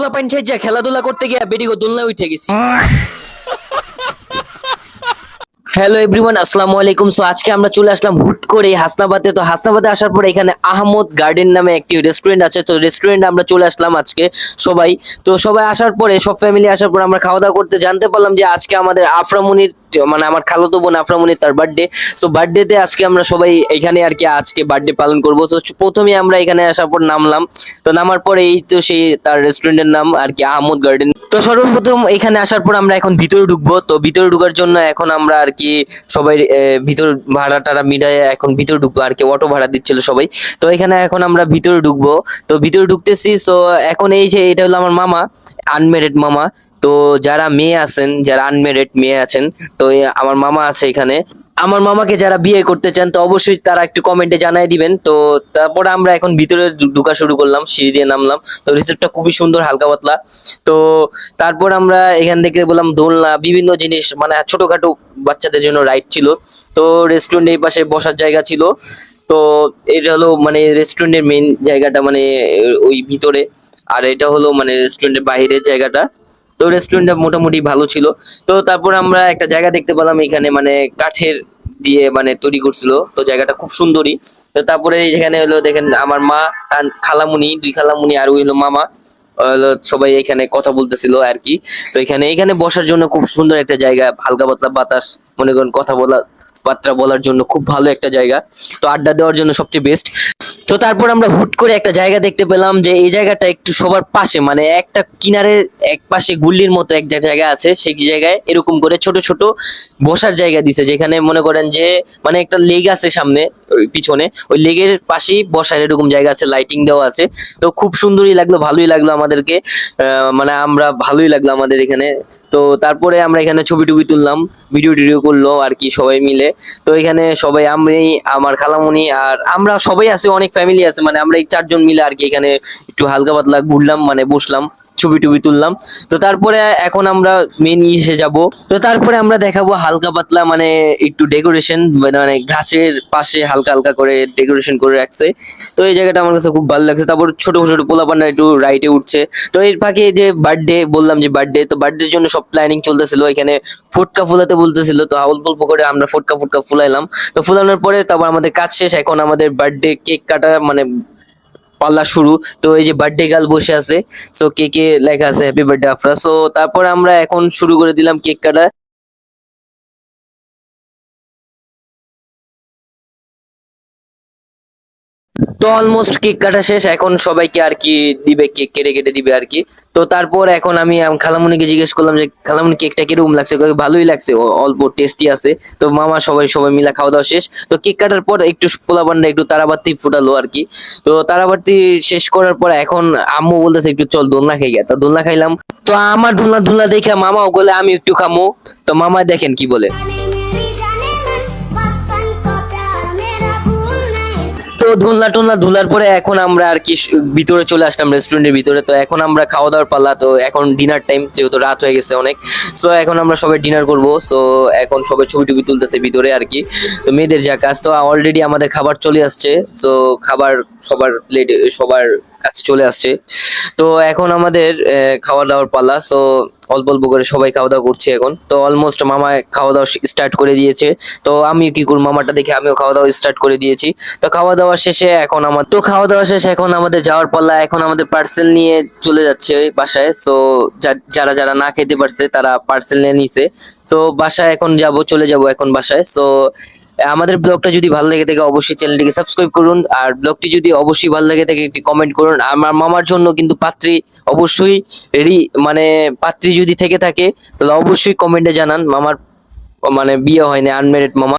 পোলাপাইন সাইজা খেলাধুলা করতে গিয়া বেডিগো দোলনায় উঠে গেছি। হ্যালো এভরিওয়ান, আসসালামু আলাইকুম। সো আজকে আমরা চলে আসলাম হুট করে হাসনাবাদে। তো হাসনাবাদে আসার পরে এখানে আহমদ গার্ডেন নামে একটি রেস্টুরেন্ট আছে। তো রেস্টুরেন্টে আমরা চলে আসলাম আজকে সবাই। তো সবাই আসার পরে সব ফ্যামিলি আসার পর আমরা খাওয়া দাওয়া করতে জানতে পারলাম যে আজকে আমাদের আফরামনির মানে আমার খালাতো বোন আফরামনির তার বার্থডে। সো বার্থডেতে আজকে আমরা সবাই এখানে আর কি আজকে বার্থডে পালন করবো। তো প্রথমে আমরা এখানে আসার পর নামলাম। তো নামার পরে এই তো সেই তার রেস্টুরেন্টের নাম আর কি আহমদ গার্ডেন। তো সর্বপ্রথম এখানে আসার পর আমরা এখন ভিতরে ঢুকবো। তো ভিতরে ঢুকার জন্য এখন আমরা আর কি সবাই ভিতর ভাড়া টাড়া মিটায় এখন ভিতরে ঢুকবো আর কি, অটো ভাড়া দিচ্ছিল সবাই। তো এখানে এখন আমরা ভিতরে ঢুকবো। তো ভিতরে ঢুকতেছি। সো এখন এই যে এটা হলো আমার মামা, আনমেরিড মামা। তো যারা মেয়ে আছেন, যারা আনমেরিড মেয়ে আছেন, তো আমার মামা আছে এখানে। আমার মামাকে যারা বিয়ে করতে চান তো অবশ্যই তারা একটু কমেন্টে জানাই দিবেন। তো তারপরে আমরা এখন ভিতরে ঢুকা শুরু করলাম, সিঁড়ি দিয়ে নামলাম। তো রিসোর্টটা খুবই সুন্দর, হালকা পাতলা। তো তারপর আমরা এখান থেকে বললাম দোলনা, বিভিন্ন জিনিস মানে ছোটখাটো বাচ্চাদের জন্য রাইড ছিল। তো রেস্টুরেন্ট এই পাশে বসার জায়গা ছিল। তো এটা হলো মানে রেস্টুরেন্টের মেইন জায়গাটা, মানে ওই ভিতরে। আর এটা হলো মানে রেস্টুরেন্টের বাইরের জায়গাটা। তো রেস্টুরেন্টটা মোটামুটি ভালো ছিল। তো তারপর আমরা একটা জায়গা দেখতে পেলাম এখানে, মানে কাঠের দিয়ে মানে তৈরি করছিল। তো জায়গাটা খুব সুন্দরই। তো তারপরে এখানে হলো দেখেন আমার মা, খালামুনি, দুই খালামুনি আর ওই হলো মামা, হলো সবাই এখানে কথা বলতেছিল আর কি। তো এখানে বসার জন্য খুব সুন্দর একটা জায়গা, হালকা পাতলা বাতাস, মনে করেন কথা বলা বার্তা বলার জন্য খুব ভালো একটা জায়গা। তো আড্ডা দেওয়ার জন্য সবচেয়ে বেস্ট। তো তারপর আমরা হুট করে একটা জায়গা দেখতে পেলাম যে এই জায়গাটা একটু সবার পাশে, মানে একটা কিনারে এক পাশে গুল্লির মতো এক জায়গা আছে। সেই জায়গায় এরকম করে ছোট ছোট বসার জায়গা দিছে, যেখানে মনে করেন যে মানে একটা লেগ আছে সামনে, ওই পিছনে ওই লেগের পাশেই বসার এরকম জায়গা আছে, লাইটিং দেওয়া আছে। তো খুব সুন্দরই লাগলো, ভালোই লাগলো আমাদেরকে। মানে আমরা ভালোই লাগলো আমাদের এখানে। তো তারপরে আমরা এখানে ছবি টবি তুললাম, ভিডিও টিডিও করলো আর কি সবাই মিলে। তো এখানে সবাই, আমি, আমার খালামুনি আর আমরা সবাই আছি, অনেক ফ্যামিলি আছে, মানে আমরা এই চারজন মিলে আর কি এখানে একটু হালকা পাতলা ঘুরলাম, মানে বসলাম, ছবি টবি তুললাম। তো তারপরে এখন আমরা মেন ইসে যাব। তো তারপরে আমরা দেখাবো হালকা পাতলা মানে একটু ডেকোরেশন, মানে ঘাসের পাশে হালকা হালকা করে ডেকোরেশন করে রাখছে। তো এই জায়গাটা আমার কাছে খুব ভালো লাগছে। তারপর ছোট ছোট পোলাপানরা একটু রাইটে উঠছে। তো এর ফাঁকে যে বার্থডে বললাম, যে বার্থডে, তো বার্থডের জন্য সব প্ল্যানিং চলতেছিল। এখানে ফুটকা ফুলাতে বলতেছিল, তো অল্প অল্প করে আমরা ফুটকা ফুটকা ফুলাইলাম। তো ফুলানোর পরে তারপর আমাদের কাজ শেষ, এখন আমাদের বার্থডে কেক কাটা মানে পাল্লা শুরু। তো এই যে বার্থডে গার্ল বসে আছে, সো কেকে লেখা আছে হ্যাপি বার্থডে আফরা। সো তারপর আমরা এখন শুরু করে দিলাম কেক কাটা। তো অলমোস্ট কেক কাটা শেষ, এখন সবাইকে আর কি দিবে, কেক কেটে কেটে দিবে আর কি। তো তারপর এখন আমি খালামুনিকে জিজ্ঞেস করলাম যে খালামুনি কেকটা কিরকম লাগছে, ভালোই লাগছে, অল্প টেস্টি আছে। তো মামা সবাই সবাই মিলে খাওয়া দাওয়া শেষ। তো কেক কাটার পর একটু পোলাপানরা একটু তারাবাতি ফুটালো আর কি। তো তারাবাতি শেষ করার পর এখন আম্মু বলতেছে একটু চল দোলনা খাই গা। তো দোলনা খাইলাম। তো আমার দোলনা দোলনা দেখে মামাও বলে আমি একটু খামো। তো মামা দেখেন কি বলে। তো দোলনা টোলনা ধুলার পরে এখন আমরা আর কি ভিতরে চলে আসলাম, রেস্টুরেন্টের ভিতরে। তো এখন আমরা খাওয়া দাওয়ার পালা। তো এখন ডিনার টাইম, যেহেতু রাত হয়ে গেছে অনেক। সো এখন আমরা সবাই ডিনার করব। সো এখন সবাই ছবি টবি তুলতেছে ভিতরে আর কি। তো মেয়েদের যা কাজ, তো অলরেডি আমাদের খাবার চলে আসছে। তো খাবার সবার প্লেট সবার কাছে চলে আসছে। তো এখন আমাদের খাওয়া দাওয়ার পালা। সো অল্প অল্প করে সবাই খাওয়া দাওয়া করছে এখন। তো অলমোস্ট মামা খাওয়া দাওয়া স্টার্ট করে দিয়েছে। তো আমি কি করব, মামাটা দেখে আমিও খাওয়া দাওয়া স্টার্ট করে দিয়েছি। তো খাওয়া দাওয়া শেষে এখন খাওয়া দাওয়া শেষে এখন আমাদের যাওয়ার পালা। এখন আমাদের পার্সেল নিয়ে চলে যাচ্ছে বাসায়। সো যারা যারা না খেতে পারছে তারা পার্সেল নিয়ে নিছে। তো বাসায় এখন চলে যাব এখন বাসায়। সো আমাদের ব্লগটা যদি ভালো লেগে থাকে অবশ্যই চ্যানেলটিকে সাবস্ক্রাইব করুন, আর ব্লগটি যদি অবশ্যই ভালো লেগে থাকে একটি কমেন্ট করুন। আমার মামার জন্য কিন্তু পাত্রী অবশ্যই রেডি, মানে পাত্রী যদি থেকে থাকে তাহলে অবশ্যই কমেন্টে জানান। মামার মানে বিয়ে হয়নি, আনমেরিড মামা।